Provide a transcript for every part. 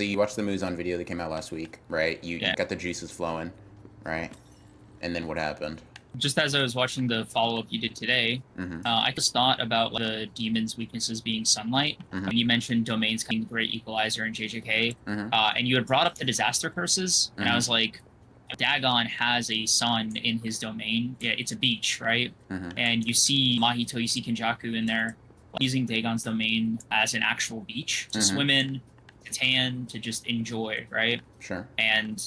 So you watched the Muzan video that came out last week, right? You got the juices flowing, right? And then what happened? Just as I was watching the follow-up you did today, I just thought about the demon's weaknesses being sunlight. And you mentioned domains being the great equalizer in JJK, and you had brought up the disaster curses, and I was like, Dagon has a sun in his domain. Yeah, it's a beach, right? And you see Mahito, you see Kenjaku in there using Dagon's domain as an actual beach to swim in, to tan, to just enjoy, right? Sure. And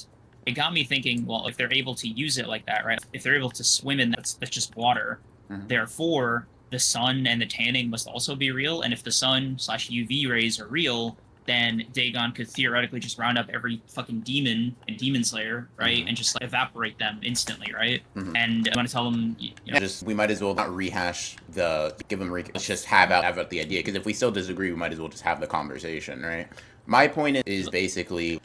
it got me thinking, well, if they're able to use it like that, right? If they're able to swim in that's just water, therefore the sun and the tanning must also be real. And if the sun/UV rays are real, then Dagon could theoretically just round up every fucking demon and demon slayer, right? And just like evaporate them instantly, right? And I want to tell them, we might as well not rehash let's just have out the idea, because if we still disagree, we might as well just have the conversation, right? My point is basically,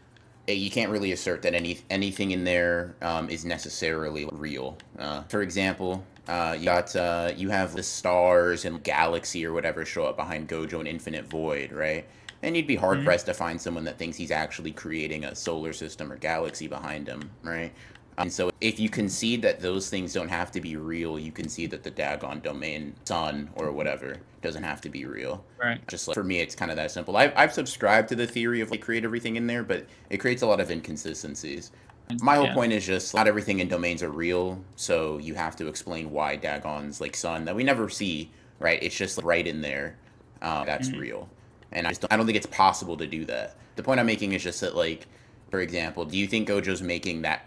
you can't really assert that anything in there is necessarily real. For example, you have the stars and galaxy or whatever show up behind Gojo and Infinite Void, right? And you'd be hard pressed to find someone that thinks he's actually creating a solar system or galaxy behind him, right? And so if you concede that those things don't have to be real, you concede that the Dagon domain sun or whatever doesn't have to be real. Right. Just like, for me, it's kind of that simple. I've subscribed to the theory of like create everything in there, but it creates a lot of inconsistencies. My whole point is just not everything in domains are real, so you have to explain why Dagon's like sun that we never see, right? It's just like, right in there. That's real. And I don't think it's possible to do that. The point I'm making is just that, like, for example, do you think Gojo's making that,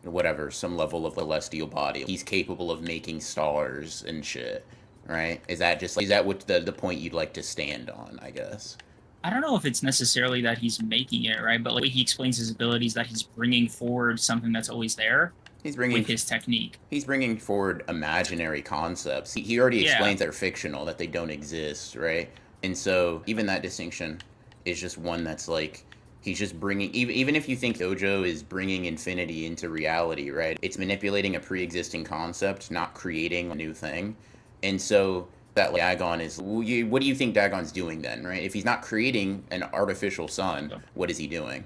whatever, some level of celestial body? He's capable of making stars and shit, right? Is that what the point you'd like to stand on, I guess? I don't know if it's necessarily that he's making it, right? But like he explains his abilities, that he's bringing forward something that's always there. With his technique. He's bringing forward imaginary concepts. He already explains they're fictional, that they don't exist, right? And so even that distinction is just one that's like, he's just bringing, even if you think Gojo is bringing infinity into reality, right? It's manipulating a pre-existing concept, not creating a new thing. And so that like, Dagon is, what do you think Dagon's doing then, right? If he's not creating an artificial sun, what is he doing?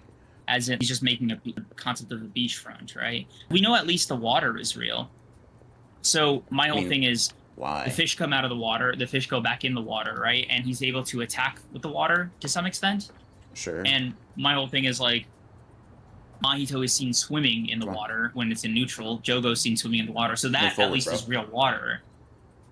As in, he's just making a concept of a beachfront, right? We know at least the water is real. So my whole thing is, why? The fish come out of the water, the fish go back in the water, right? And he's able to attack with the water to some extent. Sure. And my whole thing is like, Mahito is seen swimming in the water when it's in neutral. Jogo's seen swimming in the water. So that at least is real water.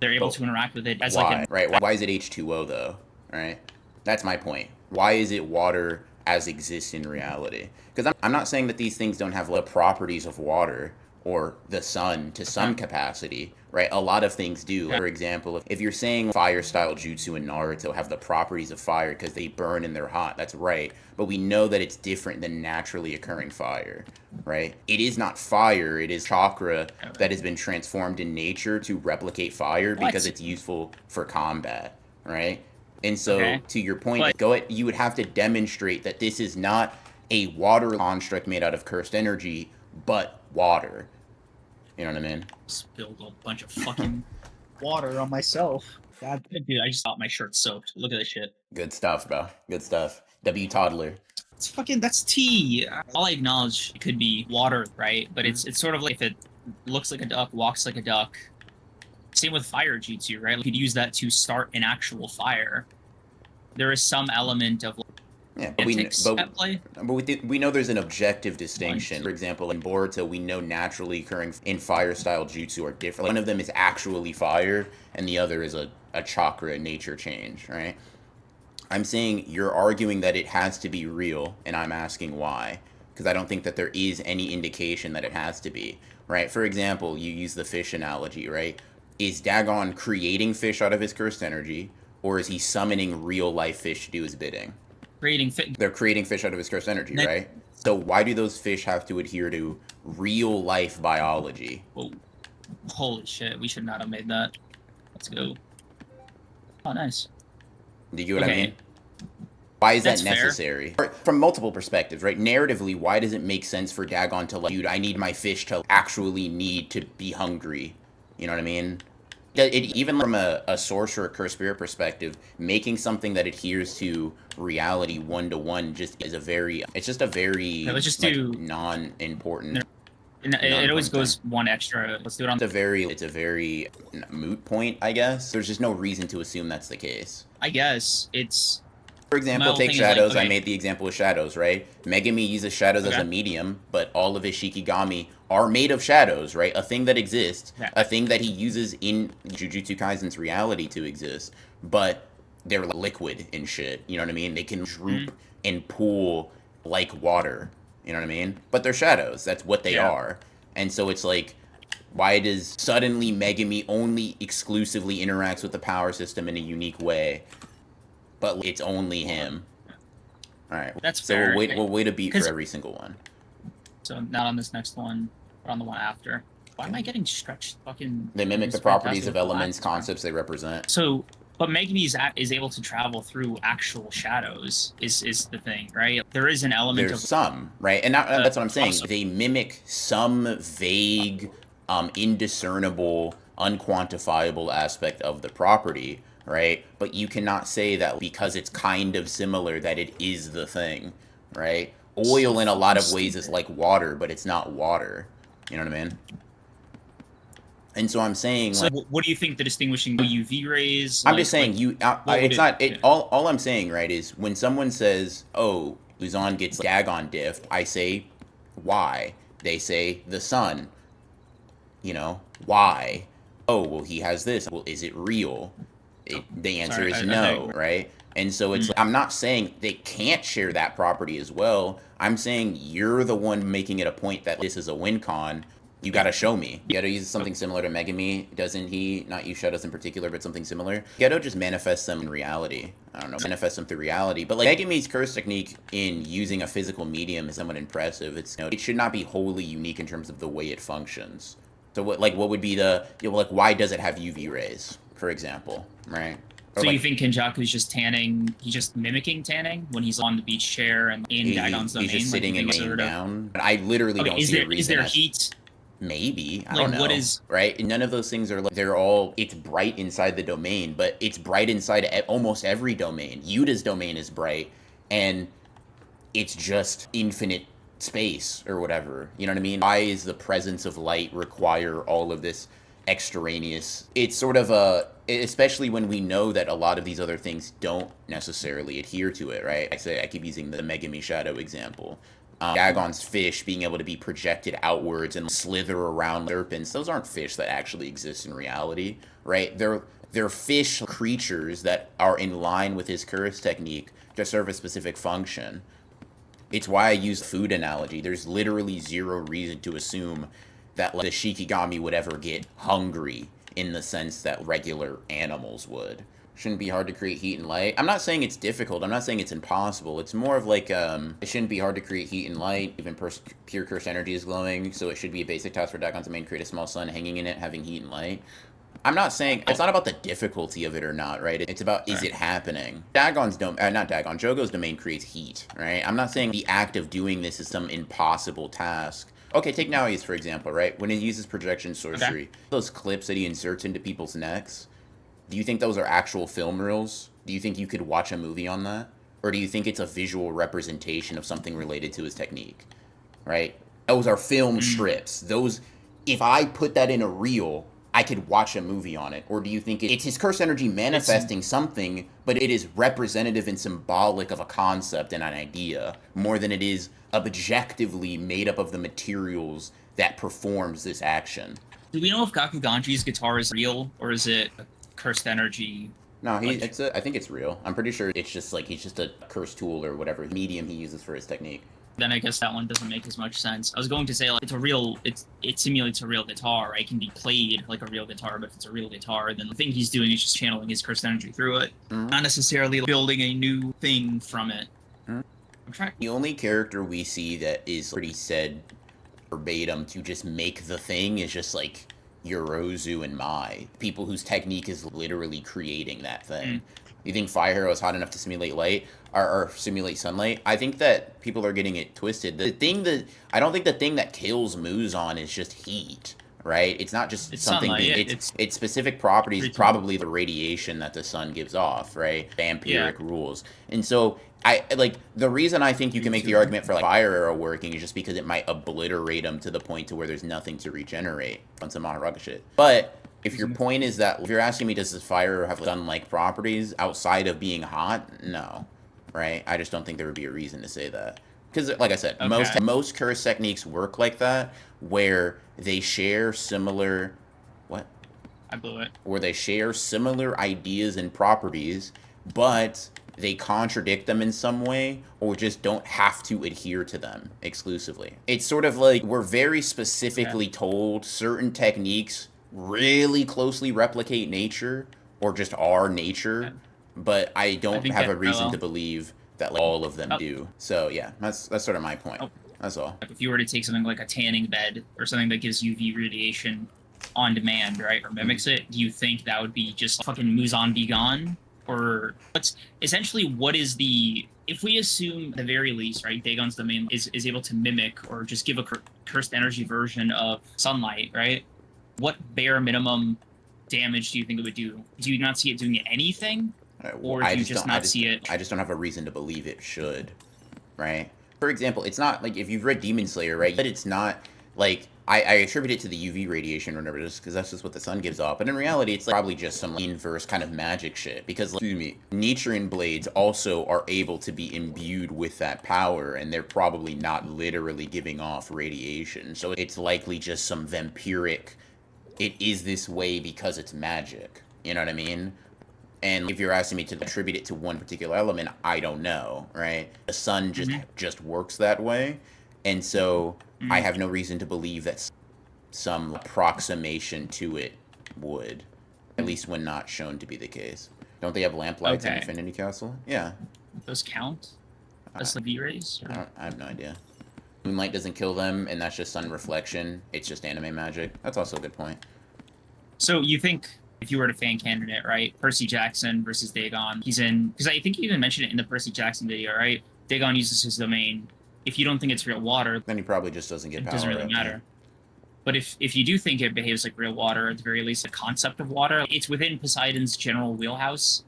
They're able to interact with it as why? Why is it H2O though? Right? That's my point. Why is it water as exists in reality? Because I'm not saying that these things don't have the properties of water or the sun to some capacity, right? A lot of things do. For example, if you're saying fire style jutsu and Naruto have the properties of fire because they burn and they're hot, that's right. But we know that it's different than naturally occurring fire, right? It is not fire, it is chakra that has been transformed in nature to replicate fire because it's useful for combat, right? And so to your point, you would have to demonstrate that this is not a water construct made out of cursed energy, but water. You know what I mean? Spilled a bunch of fucking water on myself. God, dude, I just thought my shirt's soaked. Look at this shit. Good stuff, bro. Good stuff. W toddler. That's tea. All I acknowledge it could be water, right? But it's sort of like if it looks like a duck, walks like a duck. Same with fire jutsu, right? You could use that to start an actual fire. There is some element of but we know there's an objective distinction. For example, in Boruto, we know naturally occurring in fire style jutsu are different. Like, one of them is actually fire, and the other is a chakra nature change, right? I'm saying you're arguing that it has to be real, and I'm asking why. Because I don't think that there is any indication that it has to be, right? For example, you use the fish analogy, right? Is Dagon creating fish out of his cursed energy, or is he summoning real life fish to do his bidding? They're creating fish out of his cursed energy, right? So why do those fish have to adhere to real life biology? Oh, holy shit! We should not have made that. Let's go. Oh, nice. Do you get what I mean? Why is that necessary? From multiple perspectives, right? Narratively, why does it make sense for Dagon to like, dude, I need my fish to actually need to be hungry? You know what I mean? Even from a source or a curse spirit perspective, making something that adheres to reality one to one just is a very, it's just a very let's just like do non-important. it always goes one extra. Let's do it on. It's a very moot point, I guess. There's just no reason to assume that's the case. I guess it's. For example, take shadows. I made the example of shadows, right? Megami uses shadows as a medium, but all of his Shikigami are made of shadows, right? A thing that exists, a thing that he uses in Jujutsu Kaisen's reality to exist, but they're liquid and shit. You know what I mean? They can droop and pool like water. You know what I mean? But they're shadows. That's what they are. And so it's like, why does suddenly Megami only exclusively interacts with the power system in a unique way? But it's only him. All right. That's fair. So we'll wait a beat for every single one. So not on this next one, but on the one after. Why am I getting stretched? Fucking. They mimic the properties of elements, concepts they represent. So, but Megami is able to travel through actual shadows. Is the thing, right? There is an element. There's some, right, and that's what I'm saying. Also, they mimic some vague, indiscernible, unquantifiable aspect of the property. Right? But you cannot say that because it's kind of similar that it is the thing, right? Oil in a lot of ways is like water, but it's not water. You know what I mean? And so I'm saying, so like, what do you think the distinguishing UV rays? I'm just saying it's not. All I'm saying, right, is when someone says, "Oh, Luzon gets Dagon diffed," I say, "Why?" They say, "The sun." You know, why? Oh, well, he has this. Well, is it real? The answer is no, right? And so it's I'm not saying they can't share that property as well. I'm saying you're the one making it a point that this is a win con. You got to show me. Geto uses something similar to Megami, doesn't he? Not use shadows in particular, but something similar. Geto just manifests them in reality. I don't know, manifests them through reality. But like Megami's curse technique in using a physical medium is somewhat impressive. It's it should not be wholly unique in terms of the way it functions. So what would be the why does it have UV rays, for example, right? Or so you think Kenjaku's just tanning? He's just mimicking tanning when he's on the beach chair and in Dagon's domain. He's just sitting and laying down. But I literally don't see a reason. Is there heat? Maybe. I don't know. What is right? None of those things are they're all. It's bright inside the domain, but it's bright inside almost every domain. Yuta's domain is bright, and it's just infinite space or whatever. You know what I mean? Why is the presence of light require all of this extraneous? It's sort of especially when we know that a lot of these other things don't necessarily adhere to it, right? I keep using the Megami Shadow example. Dagon's fish being able to be projected outwards and slither around serpents, those aren't fish that actually exist in reality, right? They're fish creatures that are in line with his curse technique to serve a specific function. It's why I use the food analogy. There's literally zero reason to assume that the Shikigami would ever get hungry in the sense that regular animals would. Shouldn't be hard to create heat and light. I'm not saying it's difficult. I'm not saying it's impossible. It's more of like, it shouldn't be hard to create heat and light. Even pure cursed energy is glowing, so it should be a basic task for Dagon's domain. Create a small sun hanging in it, having heat and light. I'm not saying, it's not about the difficulty of it or not, right? It's about, is it happening? Dagon's domain, not Dagon, Jogo's domain creates heat, right? I'm not saying the act of doing this is some impossible task. Okay, take Naoi's, for example, right? When he uses projection sorcery, those clips that he inserts into people's necks, do you think those are actual film reels? Do you think you could watch a movie on that? Or do you think it's a visual representation of something related to his technique, right? Those are film strips. Those, if I put that in a reel, I could watch a movie on it. Or do you think it's his curse energy manifesting something, but it is representative and symbolic of a concept and an idea more than it is objectively made up of the materials that performs this action? Do we know if Gakuganji's guitar is real or is it cursed energy? No, I think it's real. I'm pretty sure it's just like he's just a curse tool or whatever medium he uses for his technique. Then I guess that one doesn't make as much sense. I was going to say like it simulates a real guitar, right? It can be played like a real guitar, but if it's a real guitar, then the thing he's doing is just channeling his cursed energy through it, not necessarily building a new thing from it. The only character we see that is pretty said verbatim to just make the thing is just like Yorozu and Mai, people whose technique is literally creating that thing. You think Fire Hero is hot enough to simulate light or simulate sunlight? I think that people are getting it twisted. I don't think the thing that kills Muzan is just heat, right? It's not just It's something sunlight. being, Yeah, its specific properties, pretty- probably the radiation that the sun gives off, right? yeah. Vampiric rules. And so I like the reason I think you can make the argument for like fire arrow working is just because it might obliterate them to the point to where there's nothing to regenerate on some Maharaga shit. But if your point is that, if you're asking me, does this fire arrow have sun-like properties outside of being hot? No, right? I just don't think there would be a reason to say that. Because, like I said, Okay. most curse techniques work like that, where they share similar, what? I blew it. Where they share similar ideas and properties, but they contradict them in some way, or just don't have to adhere to them exclusively. It's sort of like we're very specifically told certain techniques really closely replicate nature, or just are nature, but I don't have a reason to believe that like, all of them do. So yeah, that's sort of my point. That's all. If you were to take something like a tanning bed or something that gives UV radiation on demand, right, or mimics it, do you think that would be just fucking Muzan be gone? Or what's essentially what is the, if we assume at the very least, right, Dagon's domain is able to mimic or just give a cursed energy version of sunlight, right? What bare minimum damage do you think it would do? Do you not see it doing anything? Or do you just not see it? I just don't have a reason to believe it should, right? For example, it's not like if you've read Demon Slayer, right? But it's not like I attribute it to the UV radiation or whatever, just because that's just what the sun gives off. But in reality, it's like, probably just some like, inverse kind of magic shit. Because, excuse me, Nichiren blades also are able to be imbued with that power, and they're probably not literally giving off radiation. So it's likely just some vampiric. It is this way because it's magic. You know what I mean? And if you're asking me to attribute it to one particular element, I don't know, right? The sun just works that way, and so I have no reason to believe that some approximation to it would, at least when not shown to be the case. Don't they have lamplights in Infinity Castle? Yeah. Those count as the V-rays? I have no idea. Moonlight doesn't kill them, and that's just sun reflection. It's just anime magic. That's also a good point. So you think, if you were to fan candidate, right? Percy Jackson versus Dagon. He's in, because I think you even mentioned it in the Percy Jackson video, right? Dagon uses his domain. If you don't think it's real water, then he probably just doesn't get power. It doesn't really matter. But if you do think it behaves like real water, at the very least, the concept of water, it's within Poseidon's general wheelhouse,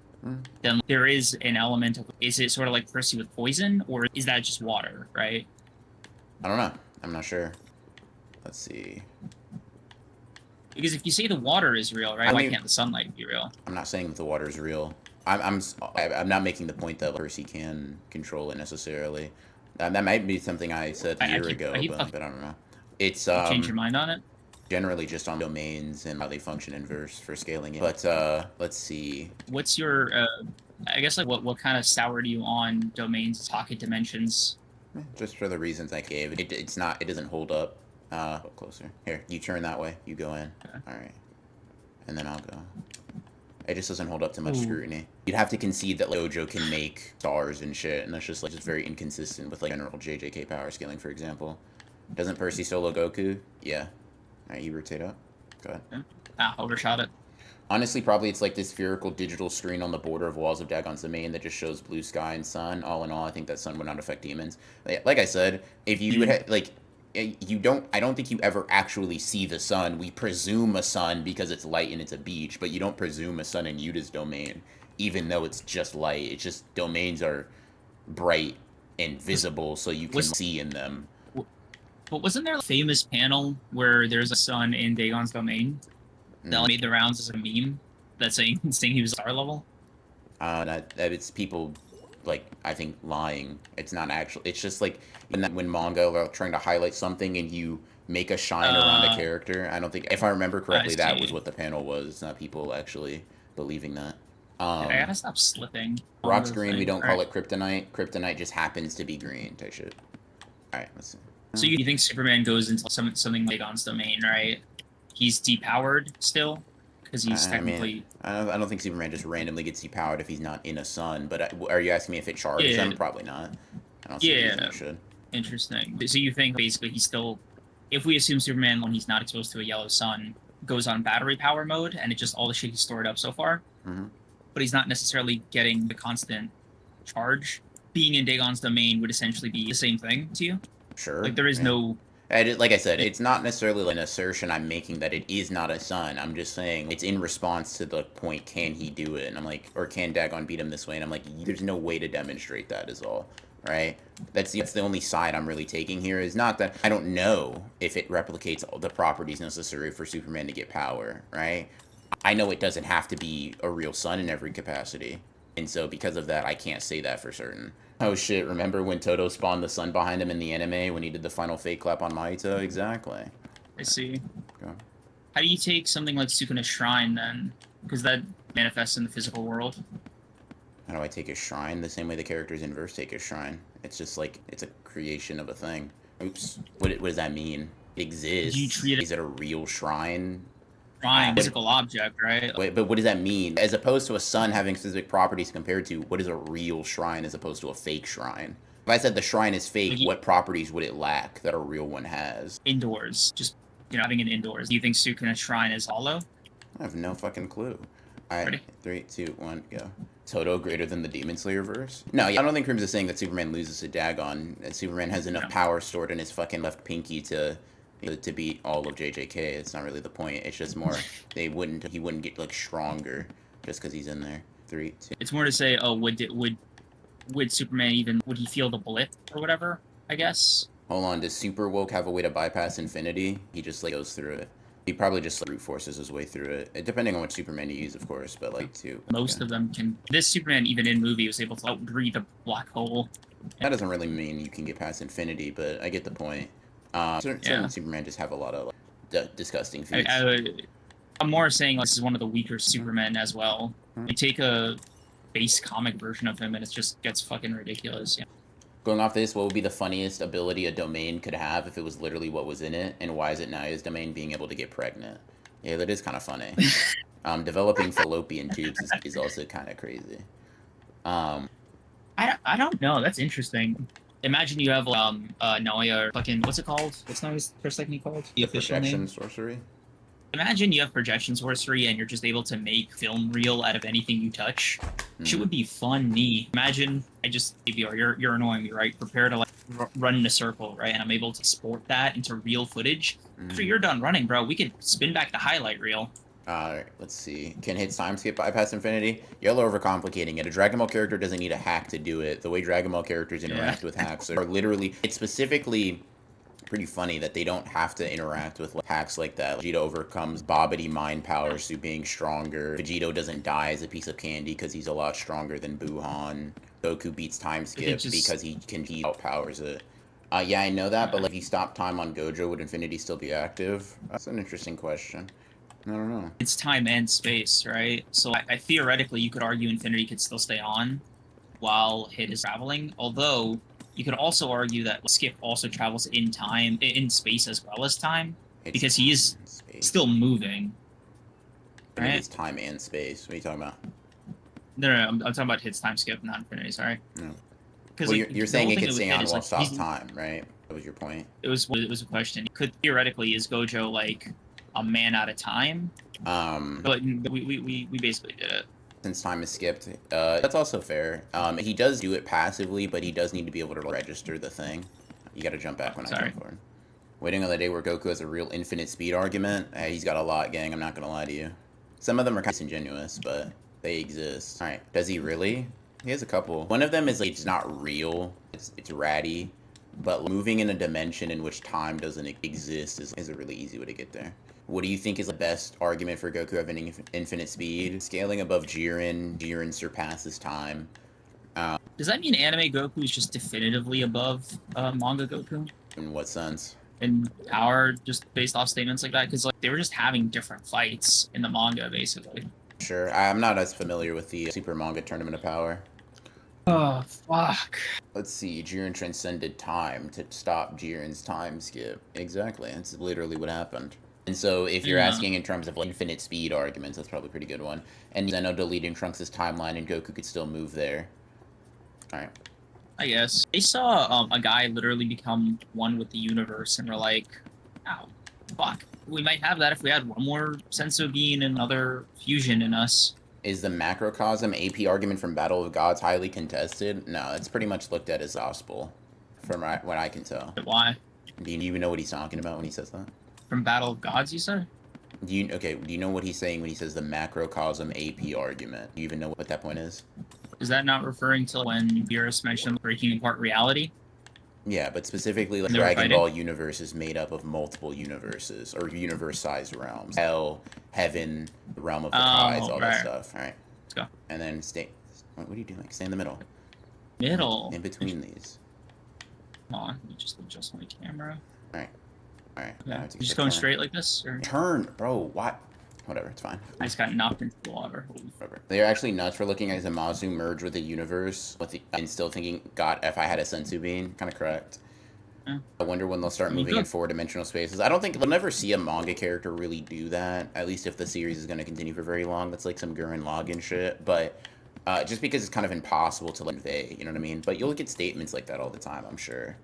then there is an element of, is it sort of like Percy with poison, or is that just water, right? I don't know. I'm not sure. Let's see. Because if you say the water is real, right, why can't the sunlight be real? I'm not saying that the water is real. I'm not making the point that Percy can control it necessarily. That might be something I said a year ago, but I don't know. It's change your mind on it. Generally, just on domains and how they function in verse for scaling it. But let's see. What's your? I guess like what kind of soured you on domains, pocket dimensions? Just for the reasons I gave. It's not. It doesn't hold up. Closer. Here, you turn that way. You go in. Okay. All right. And then I'll go. It just doesn't hold up to much scrutiny. You'd have to concede that like, Gojo can make stars and shit, and that's just like just very inconsistent with like general JJK power scaling, for example. Doesn't Percy solo Goku? Yeah. All right, you rotate up. Go ahead. Yeah. Overshot it. Honestly, probably it's like this spherical digital screen on the border of walls of Dagon's domain that just shows blue sky and sun. All in all, I think that sun would not affect demons. Like I said, if you would like. I don't think you ever actually see the sun. We presume a sun because it's light and it's a beach, but you don't presume a sun in Yuta's domain, even though it's just light. It's just domains are bright and visible, so you can see in them. But wasn't there a famous panel where there's a sun in Dagon's domain that made the rounds as a meme that's saying he was star level? That it's people, like, I think lying. It's not actually. It's just like when manga are trying to highlight something and you make a shine around a character. I don't think, if I remember correctly, that was what the panel was. It's not people actually believing that. I gotta stop slipping. Rock's green. We don't call it kryptonite. Kryptonite just happens to be green. Type shit. All right, let's see. So you think Superman goes into something like Dagon's domain, right? He's depowered still because he's technically. I don't think Superman just randomly gets depowered if he's not in a sun. But are you asking me if it charges him? Probably not. I don't see it should. Interesting. So you think basically he's still, if we assume Superman when he's not exposed to a yellow sun goes on battery power mode and it just all the shit he's stored up so far, but he's not necessarily getting the constant charge. Being in Dagon's domain would essentially be the same thing to you. Sure. Like there is no. Like I said, it's not necessarily an assertion I'm making that it is not a sun. I'm just saying it's in response to the point, can he do it? And I'm like, or can Dagon beat him this way? And I'm like, there's no way to demonstrate that is all, right? That's the only side I'm really taking here, is not that I don't know if it replicates all the properties necessary for Superman to get power, right? I know it doesn't have to be a real sun in every capacity. And so because of that, I can't say that for certain. Oh shit, remember when Toto spawned the sun behind him in the anime when he did the final fake clap on Maito? Exactly. I see. Okay. How do you take something like Sukuna's Shrine, then? Because that manifests in the physical world. How do I take a shrine? The same way the characters in verse take a shrine. It's just like, it's a creation of a thing. Oops. What does that mean? It exists. You treat it Is it a real shrine? Physical object, right? Wait, but what does that mean? As opposed to a sun having specific properties compared to, what is a real shrine as opposed to a fake shrine? If I said the shrine is fake, what properties would it lack that a real one has? Indoors. Just, having it indoors. Do you think Sukuna's Shrine is hollow? I have no fucking clue. Alright, 3, 2, 1, go. Toto greater than the Demon Slayer verse? No, I don't think Crims is saying that Superman loses to Dagon. Superman has enough power stored in his fucking left pinky to beat all of JJK. It's not really the point. It's just more he wouldn't get like stronger just because he's in there. 3, 2. It's more to say, oh, would Superman even, would he feel the blip or whatever? I guess. Hold on, does Super Woke have a way to bypass infinity? He just like goes through it. He probably just like, brute forces his way through it, depending on which Superman you use, of course. But like most of them can. This Superman, even in movie, was able to outbreathe a black hole. That doesn't really mean you can get past infinity, but I get the point. Certain Superman just have a lot of like, disgusting feats. I'm more saying this is one of the weaker Supermen as well. You take a base comic version of him, and it just gets fucking ridiculous. Yeah. Going off this, what would be the funniest ability a domain could have if it was literally what was in it? And why is it now his domain being able to get pregnant? Yeah, that is kind of funny. Developing fallopian tubes is also kind of crazy. I don't know. That's interesting. Imagine you have Noia or fucking, what's it called? What's Noia's first technique called? The official projection name? Sorcery? Imagine you have projection sorcery and you're just able to make film reel out of anything you touch. Shit would be funny. Imagine you're annoying me, right? Prepare to like run in a circle, right? And I'm able to export that into real footage. After you're done running, bro, we could spin back the highlight reel. Let's see. Can hits time skip bypass infinity? Y'all are overcomplicating it. A Dragon Ball character doesn't need a hack to do it. The way Dragon Ball characters interact with hacks are literally... It's specifically pretty funny that they don't have to interact with hacks like that. Vegeta overcomes Bobbity mind powers through being stronger. Vegito doesn't die as a piece of candy because he's a lot stronger than Buhan. Goku beats time skip because he outpowers it. Yeah, I know that, but like, if he stopped time on Gojo, would Infinity still be active? That's an interesting question. I don't know. It's time and space, right? So I theoretically, you could argue Infinity could still stay on while Hit is traveling, although you could also argue that Skip also travels in time, in space as well as time, because he is still moving. Right? It's time and space. What are you talking about? No, I'm talking about Hit's time skip, not Infinity. Sorry. No. Well, you're saying it could stay on while stop time, right? That was your point. It was a question. Could theoretically, is Gojo like a man out of time? But we basically did it. Since time is skipped, that's also fair. He does do it passively, but he does need to be able to register the thing. You got to jump back when I jump forward. Waiting on the day where Goku has a real infinite speed argument. He's got a lot, gang. I'm not gonna lie to you. Some of them are kind of disingenuous, but they exist. All right, does he really? He has a couple. One of them is like, it's not real. It's ratty, but moving in a dimension in which time doesn't exist is a really easy way to get there. What do you think is the best argument for Goku having infinite speed? Scaling above Jiren. Jiren surpasses time. Does that mean anime Goku is just definitively above manga Goku? In what sense? In power, just based off statements like that? Because like they were just having different fights in the manga, basically. Sure. I'm not as familiar with the Super Manga Tournament of Power. Oh, fuck. Let's see. Jiren transcended time to stop Jiren's time skip. Exactly. That's literally what happened. And so if you're asking in terms of like, infinite speed arguments, that's probably a pretty good one. And Zeno deleting Trunks' timeline and Goku could still move there. Alright. I guess. They saw a guy literally become one with the universe and were like, oh, fuck. We might have that if we had one more sensu being and another fusion in us. Is the macrocosm AP argument from Battle of Gods highly contested? No, it's pretty much looked at as gospel, from what I can tell. Why? Do you even know what he's talking about when he says that? From Battle of Gods, you said? Do you know what he's saying when he says the macrocosm AP argument? Do you even know what that point is? Is that not referring to when Beerus mentioned breaking apart reality? Yeah, but specifically, like, Dragon Ball universe is made up of multiple universes, or universe-sized realms. Hell, heaven, the realm of the Kais, all that stuff. All right. Let's go. And then stay... What are you doing? Stay in the middle. Middle? In between these. Come on, let me just adjust my camera. All right. All right. Yeah. You're just going straight like this? Or? Turn, bro. What? Whatever, it's fine. I just got knocked into the water. Whatever. They're actually nuts for looking at Zamasu merge with the universe and still thinking, God, if I had a sensu bean, kind of correct. Yeah. I wonder when they'll start moving in four-dimensional spaces. I don't think we'll never see a manga character really do that, at least if the series is going to continue for very long. That's like some Gurren Lagann shit, but just because it's kind of impossible to convey, you know what I mean? But you'll get statements like that all the time, I'm sure.